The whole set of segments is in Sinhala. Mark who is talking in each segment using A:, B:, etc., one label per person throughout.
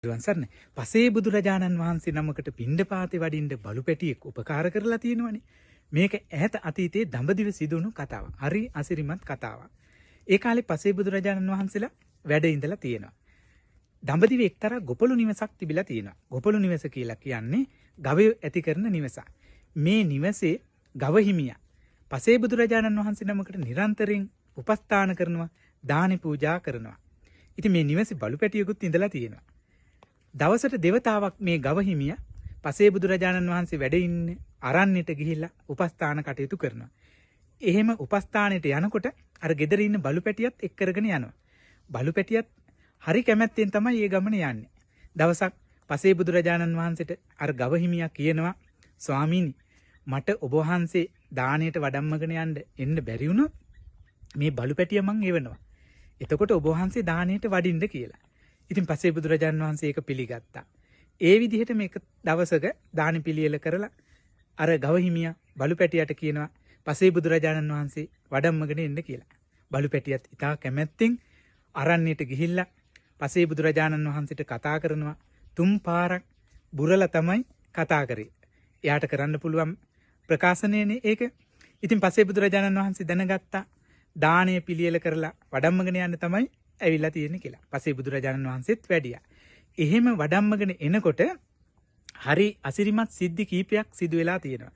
A: සරණ පසේ බුදුරජාණන් වහන්සේ නමකට පිණ්ඩපාතේ වඩින්න බලු පැටියෙක් උපකාර කරලා තියෙනවනේ. මේක ඈත අතීතයේ දඹදිව සිදුණු කතාවක්. හරි අසිරිමත් කතාවක්. ඒ කාලේ පසේ බුදුරජාණන් වහන්සේලා වැඩ ඉඳලා තියෙනවා. දඹදිව එක්තරා ගොපළු නිවසක් තිබිලා තියෙනවා. ගොපළු නිවස කියලා කියන්නේ ගවය ඇති කරන නිවසක්. මේ නිවසේ ගව හිමියා පසේ බුදුරජාණන් වහන්සේ නමකට නිරන්තරයෙන් උපස්ථාන කරනවා, දානි පූජා කරනවා. ඉතින් මේ නිවසේ බලු පැටියෙකුත් ඉඳලා තියෙනවා. දවසට දෙවතාවක් මේ ගව හිමියා පසේ බුදුරජාණන් වහන්සේ වැඩ ඉන්නේ අරණ්‍යට ගිහිල්ලා උපස්ථාන කටයුතු කරනවා. එහෙම උපස්ථානෙට යනකොට අර ගෙදර ඉන්න බලු පැටියත් එක් කරගෙන යනවා. බලු පැටියත් හරි කැමැත්තෙන් තමයි මේ ගමන යන්නේ. දවසක් පසේ බුදුරජාණන් වහන්සේට අර ගව හිමියා කියනවා, ස්වාමීනි මට ඔබ වහන්සේ දාණයට වඩම්මගෙන එන්න බැරි වුණොත් මේ බලු පැටිය මං එවනවා. එතකොට ඔබ වහන්සේ දාණයට වඩින්න කියලා. ඉතින් පසේ බුදුරජාණන් වහන්සේ ඒක පිළිගත්තා. ඒ විදිහට මේක දවසක දානි පිළියෙල කරලා අර ගව හිමියා බලු පැටියට කියනවා පසේ බුදුරජාණන් වහන්සේ වඩම්මගෙන එන්න කියලා. බලු පැටියත් ඉතා කැමැත්තෙන් අරණ්‍යට ගිහිල්ලා පසේ බුදුරජාණන් වහන්සේට කතා කරනවා. 3 පාරක් බුරලා තමයි කතා කරේ. එයාට කරන්න පුළුවන් ප්‍රකාශනයනේ ඒක. ඉතින් පසේ බුදුරජාණන් වහන්සේ දැනගත්තා දානය පිළියෙල කරලා වඩම්මගෙන යන්න තමයි ඇවිල්ලා තියෙන්නේ කියලා. පසේ බුදුරජාණන් වහන්සේත් වැඩියා. එහෙම වඩම්මගෙන එනකොට හරි අසිරිමත් සිද්ධි කීපයක් සිදු වෙලා තියෙනවා.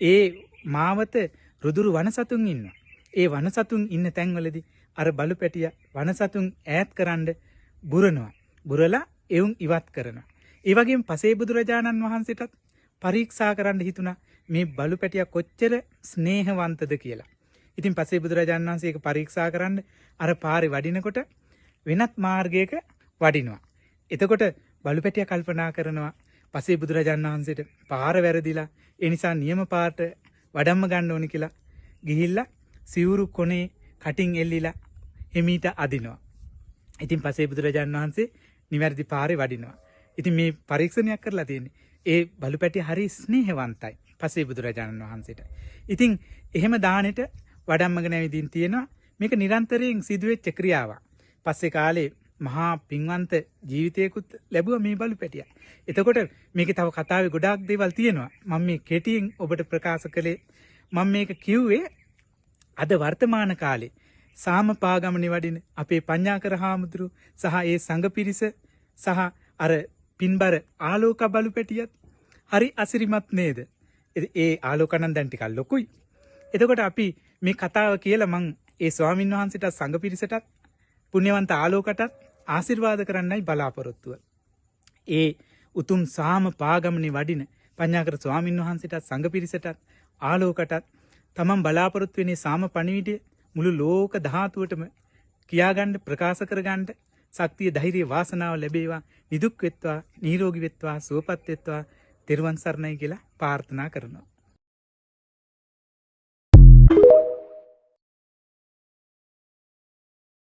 A: ඒ මාවත රුදුරු වනසතුන් ඉන්නවා. ඒ වනසතුන් ඉන්න තැන්වලදී අර බලු පැටිය වනසතුන් ඈත් කරන්න බුරනවා. බුරලා එවුන් ඉවත් කරනවා. ඒ වගේම පසේ බුදුරජාණන් වහන්සේටත් පරීක්ෂා කරන්න හිතුණා මේ බලු පැටිය කොච්චර ස්නේහවන්තද කියලා. ඉතින් පසේ බුදුරජාණන් වහන්සේ ඒක පරීක්ෂා කරන්න අර පාරේ වඩිනකොට වෙනත් මාර්ගයක වඩිනවා. එතකොට බලු පැටියා කල්පනා කරනවා පසේ බුදුරජාණන් වහන්සේට පාර වැරදිලා ඒ නිසා නියම පාරට වඩම්ම ගන්න ඕනි කියලා ගිහිල්ලා සිවුරු කොනේ කටින් එල්ලිලා එමීට අදිනවා. ඉතින් පසේ බුදුරජාණන් වහන්සේ නිවැරදි පාරේ වඩිනවා. ඉතින් මේ පරීක්ෂණයක් කරලා තියෙන්නේ. ඒ බලු පැටියා හරි ස්නේහවන්තයි පසේ බුදුරජාණන් වහන්සේට. ඉතින් එහෙම දානෙට වඩම්මගෙන ඇවිදින් තියෙනවා. මේක නිරන්තරයෙන් සිදුවෙච්ච ක්‍රියාවක්. පස්සේ කාලේ මහා පින්වන්ත ජීවිතයකුත් ලැබුවා මේ බලු පැටියා. එතකොට මේකේ තව කතාවේ ගොඩාක් දේවල් තියෙනවා. මම මේ කෙටියෙන් ඔබට ප්‍රකාශ කළේ මම මේක කිව්වේ අද වර්තමාන කාලේ සාමපාගමනේ වඩින අපේ පඤ්ඤාකර හාමුදුරු සහ ඒ සංඝ පිරිස සහ අර පින්බර ආලෝක බලු පැටියත් හරි අසිරිමත් නේද? ඒ ආලෝකණන් දැන් ටිකක් ලොකුයි. එතකොට අපි මේ කතාව කියලා මං ඒ ස්වාමින් වහන්සේට සංඝ පිරිසටත් පුණ්‍යවන්ත ආලෝකටත් ආශිර්වාද කරන්නයි බලාපොරොත්තුව. ඒ උතුම් සාම පාගමනේ වඩින පඤ්ඤාකර ස්වාමින් වහන්සේටත් සංඝ පිරිසටත් ආලෝකටත් තමන් බලාපොරොත්තු වෙන්නේ සාම පණිවිඩය මුළු ලෝක ධාතුවටම කියාගන්න ප්‍රකාශ කරගන්න ශක්තිය ධෛර්යය වාසනාව ලැබේවා. නිදුක් වෙත්වා, නිරෝගී වෙත්වා, සුවපත් වෙත්වා. තෙරුවන් සරණයි කියලා ප්‍රාර්ථනා කරනවා.